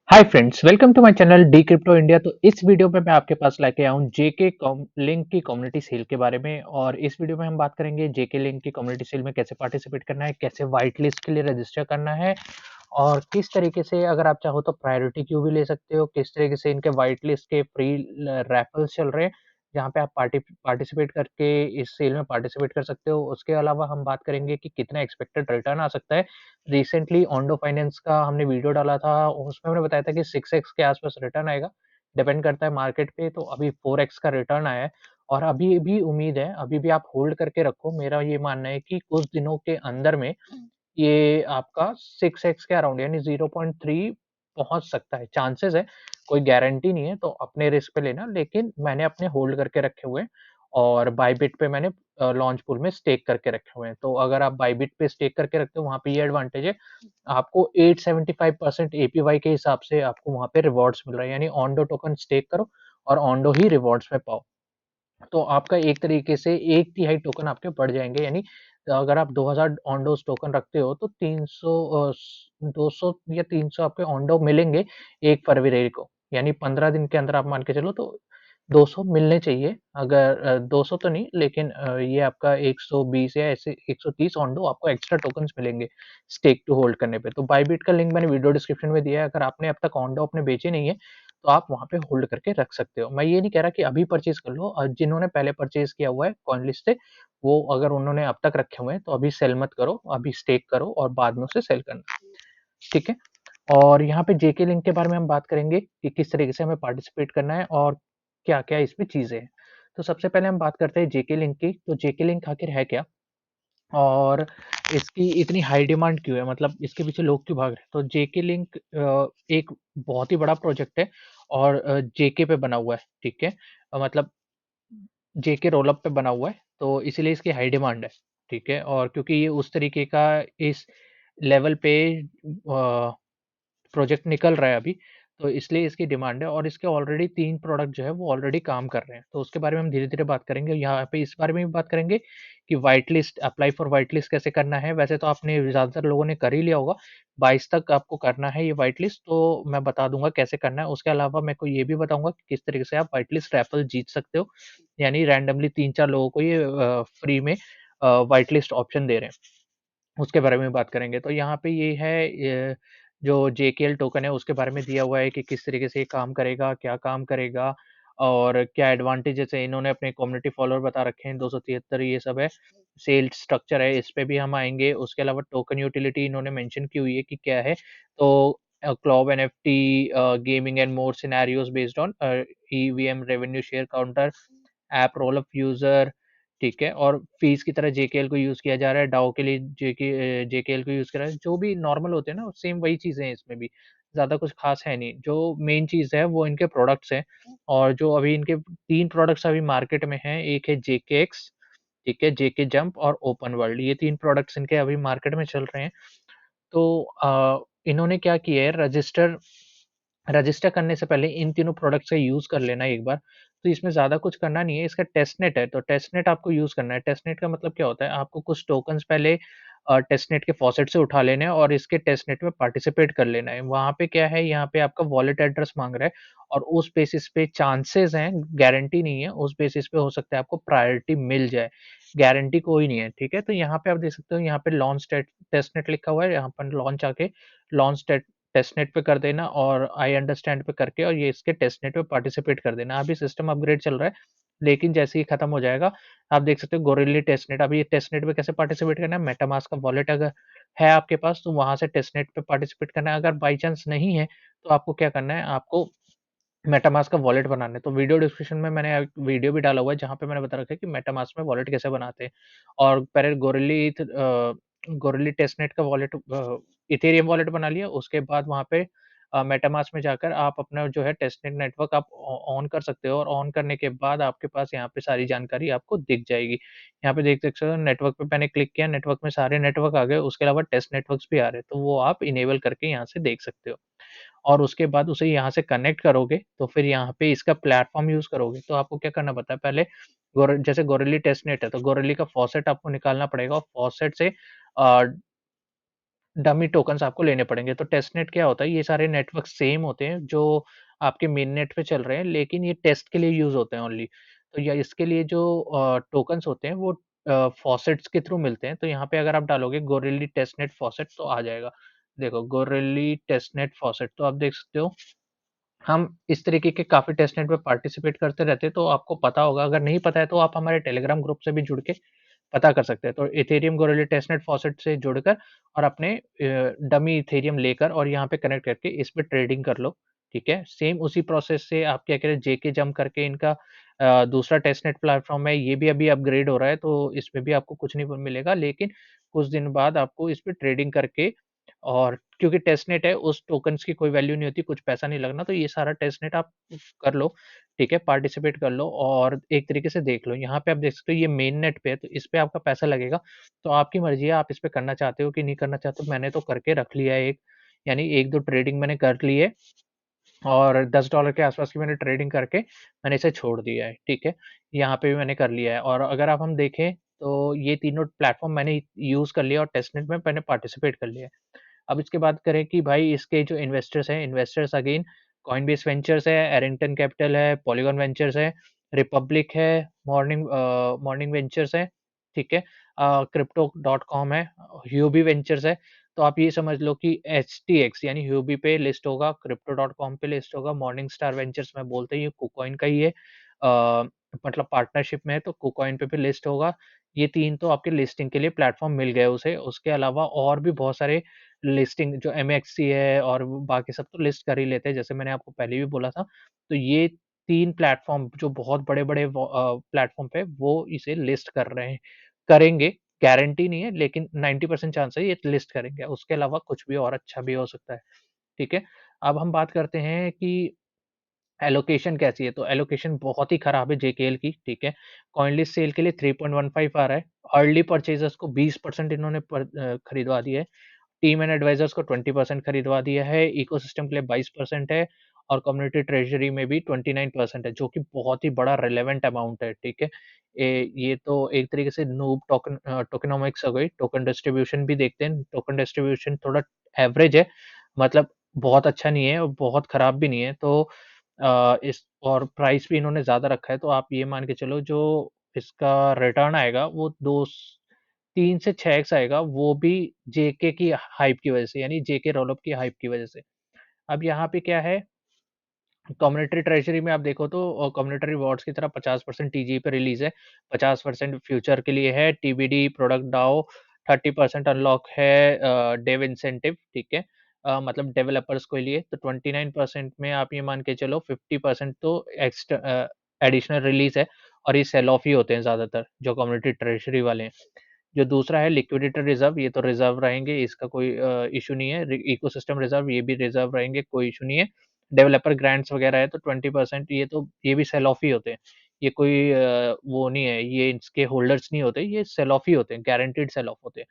Hi friends, welcome to my channel D crypto India. तो इस video में मैं आपके पास लेके आया हूँ जेके लिंक की कम्युनिटी सेल के बारे में। और इस वीडियो में हम बात करेंगे जेके लिंक की कम्युनिटी सेल में कैसे पार्टिसिपेट करना है, कैसे वाइट लिस्ट के लिए रजिस्टर करना है और किस तरीके से अगर आप चाहो तो प्रायोरिटी क्यू भी ले सकते हो, किस तरीके से इनके वाइट लिस्ट के फ्री रैफल्स चल रहे हैं जहाँ पे आप पार्टिसिपेट करके इस सेल में पार्टिसिपेट कर सकते हो। उसके अलावा हम बात करेंगे कि कितना एक्सपेक्टेड रिटर्न आ सकता है। रिसेंटली ओंडो फाइनेंस का हमने वीडियो डाला था, उसमें हमने बताया था कि 6x के आसपास रिटर्न आएगा। डिपेंड करता है मार्केट पे, तो अभी 4x का रिटर्न आया है और अभी भी उम्मीद है, अभी भी आप होल्ड करके रखो। मेरा ये मानना है कि कुछ दिनों के अंदर में ये आपका 6x के अराउंड यानी 0.3 पहुँच सकता है, चांसेस है, कोई गारंटी नहीं है, तो अपने रिस्क पे लेना। लेकिन मैंने अपने होल्ड करके रखे हुए हैं और बायबिट पे मैंने लॉन्च पूल में स्टेक करके रखे हुए हैं। तो अगर आप बायबिट पे स्टेक करके रखते हो, वहाँ पे ये एडवांटेज है, आपको 875% एपीवाई के हिसाब से आपको वहाँ पे रिवॉर्ड्स मिल रहा है, यानी ओंडो टोकन स्टेक करो और ओंडो ही रिवॉर्ड्स में पाओ। तो आपका एक तरीके से 1 तिहाई टोकन आपके बढ़ जाएँगे, यानी अगर आप 2000 ओंडोज़ टोकन रखते हो तो 300 200 या 300 आपके ओंडो मिलेंगे 1 फरवरी को। यानी 15 दिन के अंदर आप मान के चलो तो 200 मिलने चाहिए। अगर 200 तो नहीं, लेकिन ये आपका 120 या ऐसे 130 ओंडो आपको एक्स्ट्रा टोकन्स मिलेंगे स्टेक टू होल्ड करने पे। तो बायबिट का लिंक मैंने वीडियो डिस्क्रिप्शन में दिया है। अगर आपने अब तक ओंडो अपने बेचे नहीं है, तो आप वहाँ पे होल्ड करके रख सकते हो। मैं ये नहीं कह रहा कि अभी परचेज़ कर लो, जिन्होंने पहले परचेज़ किया हुआ है कॉइनलिस्ट से, वो अगर उन्होंने अब तक रखे हुए हैं, तो अभी सेल मत करो, अभी स्टेक करो और बाद में उसे सेल करना, ठीक है? और यहाँ पे जेके लिंक के बारे में हम बात करेंगे कि किस तरीके से हमें पार्टिसिपेट करना है और क्या-क्या इसमें चीज़ें हैं। तो सबसे पहले हम बात करते हैं जेके लिंक की। तो जेके लिंक आखिर है क्या? और इसकी इतनी हाई डिमांड क्यों है? मतलब इसके पीछे लोग क्यों भाग रहे हैं? तो जेके लिंक एक बहुत ही बड़ा प्रोजेक्ट है और जेके पे बना हुआ है, ठीक है? मतलब जेके रोलअप पे बना हुआ है, तो इसीलिए इसकी हाई डिमांड है, ठीक है? और क्योंकि ये उस तरीके का इस लेवल पे प्रोजेक्ट निकल रहा है अभी, तो इसलिए इसकी डिमांड है और इसके ऑलरेडी 3 प्रोडक्ट जो है वो ऑलरेडी काम कर रहे हैं। तो उसके बारे में हम धीरे-धीरे बात करेंगे। यहाँ पे इस बारे में भी बात करेंगे कि white list apply for white list कैसे करना है। वैसे तो आपने ज़्यादातर लोगों ने कर ही लिया होगा, 22 तक आपको करना है ये व्हाइट लिस्ट, तो मैं बता दूँगा कैसे करना है। उसके अलावा मैं को ये भी बताऊँगा कि किस तरीके से आप व्हाइट लिस्ट रैफल जीत सकते हो, यानी रैंडमली 3-4 लोगों को ये फ्री में व्हाइट लिस्ट ऑप्शन दे रहे हैं। उसके बारे में बात करेंगे। तो यहाँ पे ये है जो जेकेएल टोकन है उसके बारे में दिया हुआ है कि किस तरीके से ये काम करेगा, क्या काम करेगा और क्या एडवांटेजेस है। इन्होंने अपने कम्युनिटी फॉलोअर बता रखे हैं 273 ये सब है। सेल्स स्ट्रक्चर है, इस पे भी हम आएँगे। उसके अलावा टोकन यूटिलिटी इन्होंने मेंशन की हुई है कि क्या है। तो claw NFT gaming and more scenarios based on EVM revenue share counter, app role of user, ठीक है? और फ़ीस की तरह जेकेएल को यूज़ किया जा रहा है, डाओ के लिए जेकेएल को यूज़ करा है। जो भी नॉर्मल होते हैं ना, सेम वही चीज़ें हैं इसमें भी, ज़्यादा कुछ ख़ास है नहीं। जो मेन चीज़ है वो इनके प्रोडक्ट्स हैं और जो अभी इनके 3 प्रोडक्ट्स अभी मार्केट में हैं, एक है जेकेएक्स, ठीक है? जेके जंप और ओपन वर्ल्ड, ये 3 प्रोडक्ट्स इनके अभी मार्केट में चल रहे हैं। तो इन्होंने क्या किया है, रजिस्टर रजिस्टर करने से पहले इन तीनों प्रोडक्ट्स का यूज़ कर लेना एक बार। तो इसमें ज़्यादा कुछ करना नहीं है, इसका टेस्टनेट है, तो टेस्टनेट आपको यूज़ करना है। टेस्टनेट का मतलब क्या होता है, आपको कुछ टोकन्स पहले टेस्टनेट के फॉसेट से उठा लेने हैं और इसके टेस्टनेट में पार्टिसिपेट कर लेना है। वहाँ पे क्या है, यहाँ पे आपका वॉलेट एड्रेस माँग रहा है और उस बेसिस पे चांसेज़ हैं, गारंटी नहीं है, उस बेसिस पे हो सकता है आपको प्रायोरिटी मिल जाए, गारंटी कोई नहीं है, ठीक है? तो यहाँ पे आप देख सकते हो, यहाँ पे लॉन्च टेस्टनेट लिखा हुआ है, यहाँ पर लॉन्च आके लॉन्च टेस्टनेट पे कर देना और आई अंडरस्टैंड पे करके और ये इसके टेस्टनेट पे पार्टिसिपेट कर देना। अभी सिस्टम अपग्रेड चल रहा है, लेकिन जैसे ही खत्म हो जाएगा, आप देख सकते हो गोरिल्ला टेस्टनेट। अभी ये टेस्टनेट पे कैसे पार्टिसिपेट करना है, मेटामास्क का वॉलेट अगर है आपके पास, तो वहाँ से टेस्टनेट पे पार्टिसिपेट करना है। अगर बाय चांस नहीं है, तो आपको क्या करना है, आपको मेटामास्क का वॉलेट बनाना है। तो वीडियो डिस्क्रिप्शन में मैंने एक वीडियो भी डाला हुआ है, जहाँ पे मैंने बता रखा है कि मेटामास्क में वॉलेट कैसे बनाते हैं और पहले गोरिल्ला टेस्टनेट का वॉलेट इथेरियम वॉलेट बना लिया, उसके बाद वहाँ पे मेटामास्क में जाकर आप अपना जो है टेस्टनेट नेटवर्क आप ऑन कर सकते हो और ऑन करने के बाद आपके पास यहाँ पे सारी जानकारी आपको दिख जाएगी। यहाँ पे देख सकते हो, नेटवर्क पे मैंने क्लिक किया, नेटवर्क में सारे नेटवर्क आ गए, उसके अलावा टेस्ट नेटवर्क्स भी आ रहे हैं, तो वो आप इनेबल करके यहाँ से देख सकते हो। और उसके बाद उसे यहाँ से कनेक्ट करोगे, तो फिर यहाँ पे इसका प्लेटफ़ॉर्म यूज़ करोगे, तो आपको क्या करना पड़ता है, पहले जैसे गोरिल्ला टेस्टनेट है, तो गोरिल्ला का फॉसेट आपको निकालना पड़ेगा और फॉसेट से अ, डमी टोकन्स आपको लेने पड़ेंगे। तो टेस्टनेट क्या होता है, ये सारे नेटवर्क सेम होते हैं जो आपके मेन नेट पे चल रहे हैं, लेकिन ये टेस्ट के लिए यूज़ होते हैं ओनली। तो या इसके लिए जो टोकन्स होते हैं वो फॉसेट्स के थ्रू मिलते हैं। तो यहाँ पे अगर आप डालोगे गोरिल्ली टेस्टनेट फॉसेट तो आ जाएगा। देखो गोरिल्ली टेस्टनेट फॉसेट तो आप देख सकते हो। हम इस तरीके के काफ़ी टेस्टनेट में पार्टिसिपेट करते रहते हैं, तो आपको पता होगा। अगर नहीं पता है तो आप हमारे टेलीग्राम ग्रुप से भी जुड़ के पता कर सकते हैं। तो इथेरियम गोरिल्ला टेस्टनेट फॉसेट से जुड़कर और अपने डमी इथेरियम लेकर और यहाँ पे कनेक्ट करके इस पे ट्रेडिंग कर लो, ठीक है? सेम उसी प्रोसेस से आप क्या कह रहे हैं, जेके जंप करके इनका दूसरा टेस्टनेट प्लेटफ़ॉर्म है, ये भी अभी अपग्रेड हो रहा है, तो इसमें भी आपको कुछ नहीं मिलेगा, लेकिन कुछ दिन बाद आपको इस पे ट्रेडिंग करके, और क्योंकि टेस्टनेट है, उस टोकन्स की कोई वैल्यू नहीं होती, कुछ पैसा नहीं लगना, तो ये सारा टेस्टनेट आप कर लो, ठीक है? पार्टिसिपेट कर लो और एक तरीके से देख लो। यहाँ पे आप देख सकते हो ये मेन नेट पे है, तो इस पे आपका पैसा लगेगा, तो आपकी मर्ज़ी है आप इस पे करना चाहते हो कि नहीं करना चाहते हो। मैंने तो करके रख लिया है एक, यानी 1-2 ट्रेडिंग मैंने कर ली है और $10 के आस-पास की मैंने ट्रेडिंग करके मैंने इसे छोड़ दिया है, ठीक है? यहाँ पे भी मैंने कर लिया है और अगर आप हम देखें, तो ये तीनों प्लेटफ़ॉर्म मैंने यूज़ कर लिया और टेस्टनेट में मैंने पार्टिसिपेट कर लिया है। अब इसके बात करें कि भाई इसके जो इन्वेस्टर्स हैं, इन्वेस्टर्स अगेन कॉइनबेस वेंचर्स है, एरिंगटन कैपिटल है, पॉलीगॉन वेंचर्स है, रिपब्लिक है, मॉर्निंग वेंचर्स है, ठीक है? क्रिप्टो डॉट कॉम है, ह्यूबी वेंचर्स है। तो आप ये समझ लो कि एचटीएक्स यानी ह्यूबी पे लिस्ट होगा, क्रिप्टो डॉट कॉम पे लिस्ट होगा, मॉर्निंग स्टार वेंचर्स में बोलते हैं ये कुकॉइन का ही है। मतलब पार्टनरशिप में है तो कुकॉइन पे भी लिस्ट होगा। ये 3 तो आपके लिस्टिंग के लिए प्लेटफ़ॉर्म मिल गए उसे। उसके अलावा और भी बहुत सारे लिस्टिंग जो एमएक्ससी है और वो बाकी सब तो लिस्ट कर ही लेते हैं, जैसे मैंने आपको पहले भी बोला था। तो ये 3 प्लेटफ़ॉर्म जो बहुत बड़े-बड़े प्लेटफ़ॉर्म पे वो इसे लिस्ट कर रहे हैं, करेंगे, गारंटी नहीं है लेकिन 90% चांस है ये लिस्ट करेंगे। उसके अलावा कुछ भी और अच्छा भी हो सकता है, ठीक है? अब हम बात करते हैं कि एलोकेशन कैसी है? तो एलोकेशन बहुत ही खराब है जेकेएल की, ठीक है? कॉइनलिस्ट सेल के लिए 3.15 आ रहा है। अर्ली परचेज़र्स को 20% इन्होंने खरीदवा दिया है। टीम एंड एडवाइजर्स को 20% खरीदवा दिया है, इकोसिस्टम के लिए 22% है और कम्युनिटी ट्रेज़री में भी 29% है, जो कि बहुत ही बड़ा रिलेवेंट अमाउंट है, ठीक है? ये तो एक तरीके से नूब टोकेनोमिक्स हो गई, टोकन डिस्ट्रीब्यूशन भी देखते हैं, टोकन डिस्ट्रीब्यूशन थोड़ा एवरेज है, मतलब बहुत अच्छा नहीं है और बहुत खराब भी नहीं है, तो इस और प्राइस भी इन्होंने ज़्यादा रखा है, तो आप ये मान के चलो जो इसका रिटर्न आएगा वो 3 से 6x आएगा, वो भी जेके की हाइप की वजह से, यानी जेके रोल-अप की हाइप की वजह से। अब यहाँ पे क्या है, कम्युनिटी ट्रेज़री में आप देखो तो कम्युनिटी रिवॉर्ड्स की तरह 50% टीजी पे रिलीज़ है, 50% फ्यूचर के लिए है, टीबीडी, प्रोडक्ट डाउ, 30% अनलॉक है डेव इंसेंटिव, ठीक है? मतलब डेवलपर्स के लिए, तो 29% में आप ये मान के चलो 50% तो एडिशनल रिलीज़ है और ये सेल ऑफ ही होते हैं ज़्यादातर, जो कम्युनिटी ट्रेज़री वाले हैं। जो दूसरा है लिक्विडिटी रिज़र्व, ये तो रिज़र्व रहेंगे, इसका कोई इश्यू नहीं है। रि इकोसिस्टम रिज़र्व ये भी रिज़र्व रहेंगे, कोई इश्यू नहीं है। डेवलपर ग्रांट्स वगैरह है तो 20% ये भी सेल ऑफ ही होते हैं। ये कोई वो नहीं है, ये इसके होल्डर्स नहीं होते, ये सेल ऑफ ही होते हैं, गारंटीड सेल ऑफ होते हैं।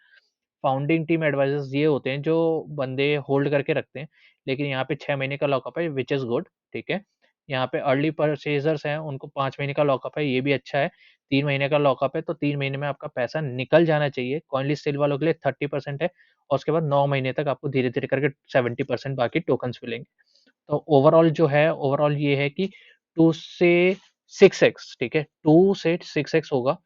फाउंडिंग टीम एडवाइज़र्स ये होते हैं जो बंदे होल्ड करके रखते हैं, लेकिन यहाँ पे 6 महीने का लॉकअप है व्हिच इज़ गुड, ठीक है। यहाँ पे अर्ली परचेज़र्स हैं, उनको 5 महीने का लॉकअप है, ये भी अच्छा है। 3 महीने का लॉकअप है, तो 3 महीने में आपका पैसा निकल जाना चाहिए। कॉइनलिस्ट सेल वालों के लिए 30% है और उसके बाद 9 महीने तक आपको धीरे-धीरे करके 70% बाकी टोकन्स मिलेंगे। तो ओवरऑल जो है, ओवरऑल ये है कि 2 से 6x ठीक है, 2 से 6x होगा,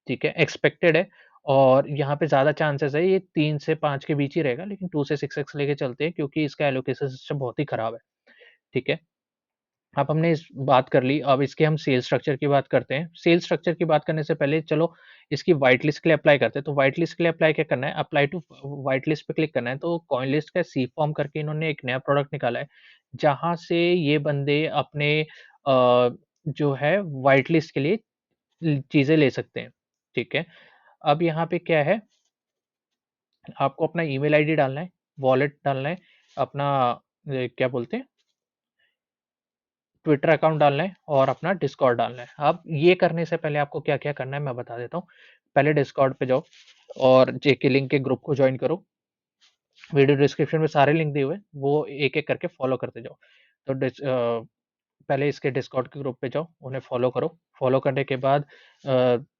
ठीक है, एक्सपेक्टेड है और यहाँ पे ज़्यादा चांसेस है ये 3 से 5 के बीच ही रहेगा, लेकिन 2 से 6x लेके चलते हैं क्योंकि इसका एलोकेशन सिस्टम बहुत ही खराब है, ठीक है। अब हमने इस बात कर ली, अब इसके हम सेल स्ट्रक्चर की बात करते हैं। सेल स्ट्रक्चर की बात करने से पहले चलो इसकी व्हाइट लिस्ट के लिए अप्लाई करते हैं। तो व्हाइट लिस्ट के लिए अप्लाई क्या करना है? अप्लाई टू व्हाइट लिस्ट पे क्लिक करना है। तो कॉइन लिस्ट का सी फॉर्म करके इन्होंने एक नया प्रोडक्ट निकाला है, जहाँ से ये बंदे अपने जो है व्हाइट लिस्ट के लिए चीज़ें ले सकते हैं, ठीक है। अब यहाँ पे क्या है, आपको अपना ईमेल आईडी डालना है, वॉलेट डालना है, अपना क्या बोलते हैं ट्विटर अकाउंट डालना है और अपना डिस्कॉर्ड डालना है। अब ये करने से पहले आपको क्या-क्या करना है मैं बता देता हूँ। पहले डिस्कॉर्ड पे जाओ और जेके लिंक के ग्रुप को जॉइन करो। वीडियो डिस्क्रिप्शन में सारे लिंक दिए हुए हैं, वो एक-एक करके फॉलो करते जाओ। तो पहले इसके डिस्कॉर्ड के ग्रुप पे जाओ, उन्हें फॉलो करो। फॉलो करने के बाद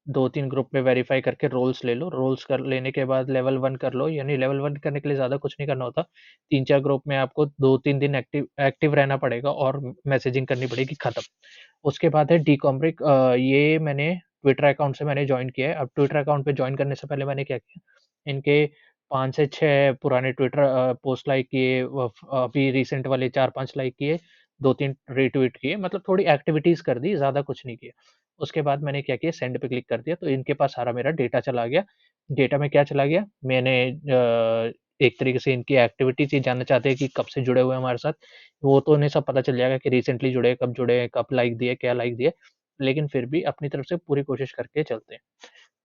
2-3 ग्रुप में वेरीफाई करके रोल्स ले लो। रोल्स कर लेने के बाद लेवल 1 कर लो, यानी लेवल 1 करने के लिए ज़्यादा कुछ नहीं करना होता। 3-4 ग्रुप में आपको 2-3 दिन एक्टिव एक्टिव रहना पड़ेगा और मैसेजिंग करनी पड़ेगी, खत्म। उसके बाद है डीकॉम्ब्रिक। ये मैंने ट्विटर अकाउंट से मैंने जॉइन किया है। अब ट्विटर अकाउंट पे जॉइन करने से पहले मैंने क्या किया, इनके 5 से 6 पुराने ट्विटर पोस्ट लाइक किए, अभी रिसेंट वाले 4-5 लाइक किए, 2-3 रीट्वीट किए, मतलब थोड़ी एक्टिविटीज़ कर दी, ज़्यादा कुछ नहीं किया। उसके बाद मैंने क्या किया, सेंड पे क्लिक कर दिया, तो इनके पास सारा मेरा डेटा चला गया। डेटा में क्या चला गया, मैंने एक तरीके से इनकी एक्टिविटीज़ ये जानना चाहते हैं कि कब से जुड़े हुए हैं हमारे साथ, वो तो उन्हें सब पता चल जाएगा कि रिसेंटली जुड़े हैं, कब लाइक दिए, क्या लाइक दिए, लेकिन फिर भी अपनी तरफ से पूरी कोशिश करके चलते हैं।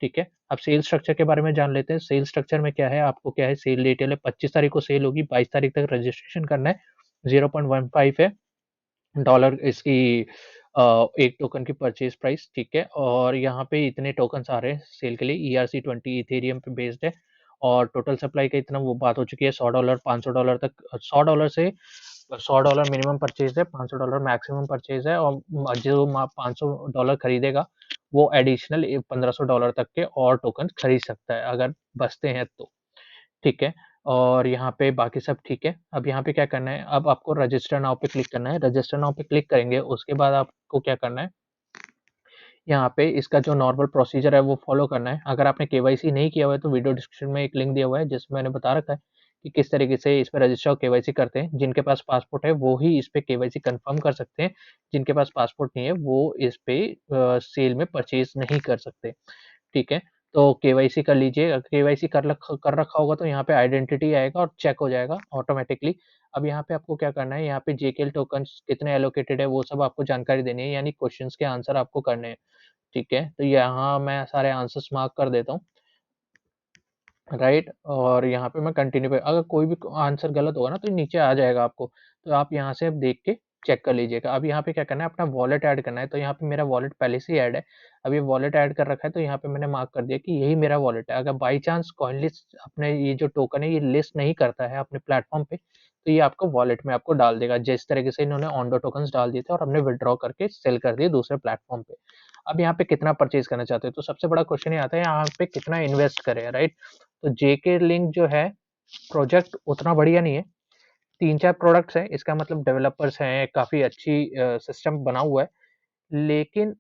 ठीक है, अब सेल स्ट्रक्चर के बारे में जान लेते हैं। सेल स्ट्रक्चर में क्या है, आपको क्या है, सेल डिटेल है, 25 तारीख को सेल होगी, 22 तारीख तक रजिस्ट्रेशन करना है। 0.15 है डॉलर इसकी एक टोकन की परचेज प्राइस। ठीक है, और यहाँ पे इतने टोकन्स आ रहे हैं सेल के लिए। ERC20 इथेरियम पे बेस्ड है, और टोटल सप्लाई का इतना वो बात हो चुकी है, $100 $500 तक, $100 से $100 मिनिमम परचेज है, $500 मैक्सिमम परचेज है, और जो $500 खरीदेगा वो एडिशनल $1500 तक के और टोकन खरीद सकता है अगर बचते हैं तो। ठीक है, और यहाँ पे बाकी सब ठीक है। अब यहाँ पे क्या करना है, अब आपको रजिस्टर नाउ पे क्लिक करना है। रजिस्टर नाउ पे क्लिक करेंगे, उसके बाद आपको क्या करना है, यहाँ पे इसका जो नॉर्मल प्रोसीजर है वो फॉलो करना है। अगर आपने केवाईसी नहीं किया हुआ है तो वीडियो डिस्क्रिप्शन में एक लिंक दिया हुआ है जिसमें मैंने बता रखा है कि किस तरीके से इस पे रजिस्टर और केवाईसी करते हैं। जिनके पास पासपोर्ट है वो ही इस पे केवाईसी कंफर्म कर सकते हैं, जिनके पास पासपोर्ट नहीं है वो इस पे सेल में परचेज नहीं कर सकते। ठीक है, तो केवाईसी कर लीजिए। केवाईसी कर रखा होगा तो यहाँ पे आइडेंटिटी आएगा और चेक हो जाएगा ऑटोमेटिकली। अब यहाँ पे आपको क्या करना है, यहाँ पे जेकेएल टोकन्स कितने एलोकेटेड है वो सब आपको जानकारी देनी है, यानी क्वेश्चंस के आंसर आपको करने हैं। ठीक है, तो यहाँ मैं सारे आंसर्स मार्क कर देता हूँ, राइट, और यहाँ पे मैं कंटिन्यू पे, अगर कोई भी आंसर गलत होगा ना तो नीचे आ जाएगा आपको, तो आप यहाँ से अब देख के चेक कर लीजिएगा। अब यहाँ पे क्या करना है, अपना वॉलेट ऐड करना है। तो यहाँ पे मेरा वॉलेट पहले से ही ऐड है। अब ये वॉलेट ऐड कर रखा है तो यहाँ पे मैंने मार्क कर दिया कि यही मेरा वॉलेट है। अगर बाई चांस कॉइन लिस्ट अपने ये जो टोकन है ये लिस्ट नहीं करता है अपने प्लेटफॉर्म पे, तो ये आपको वॉलेट में आपको डाल देगा, जिस तरीके से इन्होंने ऑनडो टोकन्स डाल दिए थे और हमने विड्रॉ करके सेल कर दिए दूसरे प्लेटफॉर्म पे। अब यहाँ पे कितना परचेज करना चाहते हो, तो सबसे बड़ा क्वेश्चन ये आता है यहाँ पे कितना इन्वेस्ट करें, राइट। तो जेके लिंक जो है प्रोजेक्ट उतना बढ़िया नहीं है, 3-4 प्रोडक्ट्स हैं, इसका मतलब डेवलपर्स हैं, काफ़ी अच्छी सिस्टम बना हुआ है, लेकिन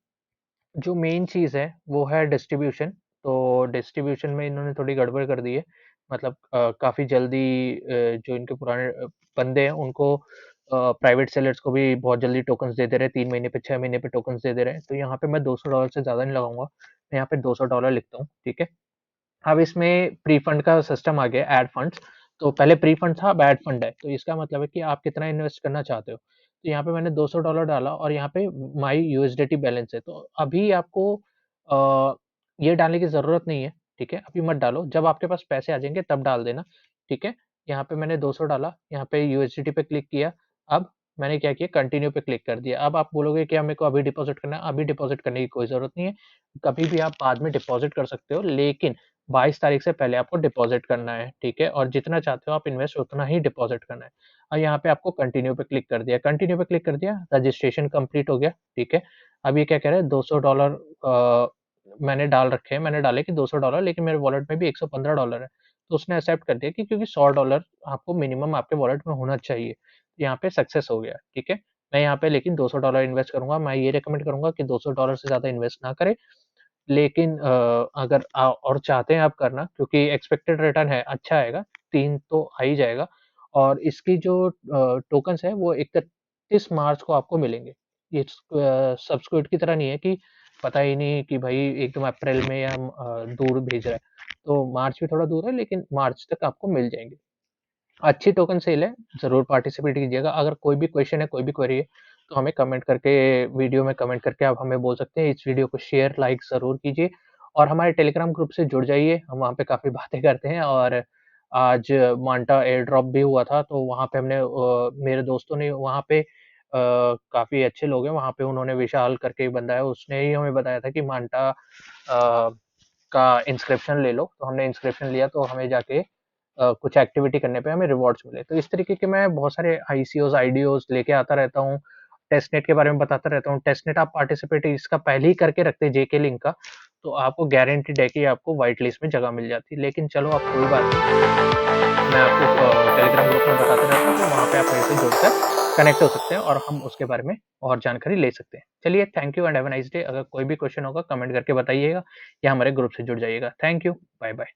जो मेन चीज़ है वो है डिस्ट्रीब्यूशन। तो डिस्ट्रीब्यूशन में इन्होंने थोड़ी गड़बड़ कर दी है, मतलब काफ़ी जल्दी जो इनके पुराने बंदे हैं उनको प्राइवेट सेलर्स को भी बहुत जल्दी टोकन्स दे दे रहे हैं, 3 महीने पे 6 महीने पे टोकन्स दे दे रहे हैं। तो यहाँ पे मैं $200 से ज़्यादा नहीं लगाऊंगा, मैं यहाँ पे $200 लिखता हूँ। ठीक है, अब इसमें प्री फंड का सिस्टम आ गया, ऐड फंड्स। तो पहले प्री फंड था, अब ऐड फंड है, तो इसका मतलब है कि आप कितना इन्वेस्ट करना चाहते हो। तो यहाँ पे मैंने $200 डाला और यहाँ पे माई यूएसडीटी बैलेंस है, तो अभी आपको ये डालने की ज़रूरत नहीं है। ठीक है, अभी मत डालो, जब आपके पास पैसे आ जाएंगे तब डाल देना। ठीक है, यहाँ पे मैंने 200 डाला, यहाँ पे यूएसडीटी पे क्लिक किया। अब मैंने क्या किया, कंटिन्यू पे क्लिक कर दिया। अब आप बोलोगे कि मेरे को अभी डिपॉजिट करना है, अभी डिपॉजिट करने की कोई ज़रूरत नहीं है, कभी भी आप बाद में डिपॉजिट कर सकते हो, लेकिन 22 तारीख से पहले आपको डिपॉजिट करना है। ठीक है, और जितना चाहते हो आप इन्वेस्ट उतना ही डिपॉजिट करना है। और यहाँ पे आपको कंटिन्यू पे क्लिक कर दिया, कंटिन्यू पे क्लिक कर दिया, रजिस्ट्रेशन कंप्लीट हो गया। ठीक है, अब ये क्या कह रहा है, $200 मैंने डाल रखे हैं, मैंने डाले कि $200, लेकिन मेरे वॉलेट में भी $115 है। तो उसने एक्सेप्ट कर दिया कि क्योंकि $100 आपको मिनिमम आपके वॉलेट में होना चाहिए। यहाँ पे सक्सेस हो गया। ठीक है, मैं यहाँ पे लेकिन $200 इन्वेस्ट करूंगा। मैं ये रिकमेंड करूंगा कि $200 से ज़्यादा इन्वेस्ट ना करें, लेकिन अगर और चाहते हैं आप करना, क्योंकि एक्सपेक्टेड रिटर्न है अच्छा आएगा, 3 तो आ ही जाएगा, और इसकी जो टोकन्स है वो 31 मार्च को आपको मिलेंगे। ये सब्सक्रिप्ट की तरह नहीं है कि पता ही नहीं कि भाई एकदम अप्रैल में या दूर भेज रहा है। तो मार्च भी थोड़ा दूर है, लेकिन मार्च तक आपको मिल जाएंगे। अच्छी टोकन सेल है, ज़रूर पार्टिसिपेट कीजिएगा। अगर कोई भी क्वेश्चन है, कोई भी क्वेरी है, तो हमें कमेंट करके, वीडियो में कमेंट करके आप हमें बोल सकते हैं। इस वीडियो को शेयर, लाइक ज़रूर कीजिए, और हमारे टेलीग्राम ग्रुप से जुड़ जाइए, हम वहाँ पे काफ़ी बातें करते हैं। और आज मांटा एयर ड्रॉप भी हुआ था, तो वहाँ पे हमने मेरे दोस्तों ने वहाँ पे काफ़ी अच्छे लोग हैं वहाँ पे, उन्होंने विशाल करके एक बंदा है, उसने ही हमें बताया था कि मांटा का इंस्क्रिप्शन ले लो। तो हमने इंस्क्रिप्शन लिया, तो हमें जाके कुछ एक्टिविटी करने पे हमें रिवॉर्ड्स मिले। तो इस तरीके के मैं बहुत सारे आईसीओज आईडीओज लेके आता रहता हूँ, टेस्टनेट के बारे में बताता रहता हूँ। टेस्टनेट आप पार्टिसिपेट इसका पहले ही करके रखते हैं जेके लिंक का, तो आपको गारंटीड है कि आपको व्हाइट लिस्ट में जगह मिल जाती है। लेकिन चलो अब कोई बात नहीं, मैं आपको टेलीग्राम ग्रुप में बताता रहता हूँ, तो वहाँ पे आप मेरे से जुड़कर कनेक्ट हो सकते हैं और हम उसके बारे में और जानकारी ले सकते हैं। चलिए, thank you and have a nice day. अगर कोई भी क्वेश्चन होगा कमेंट करके बताइएगा या हमारे ग्रुप से जुड़ जाइएगा। Thank you, bye bye.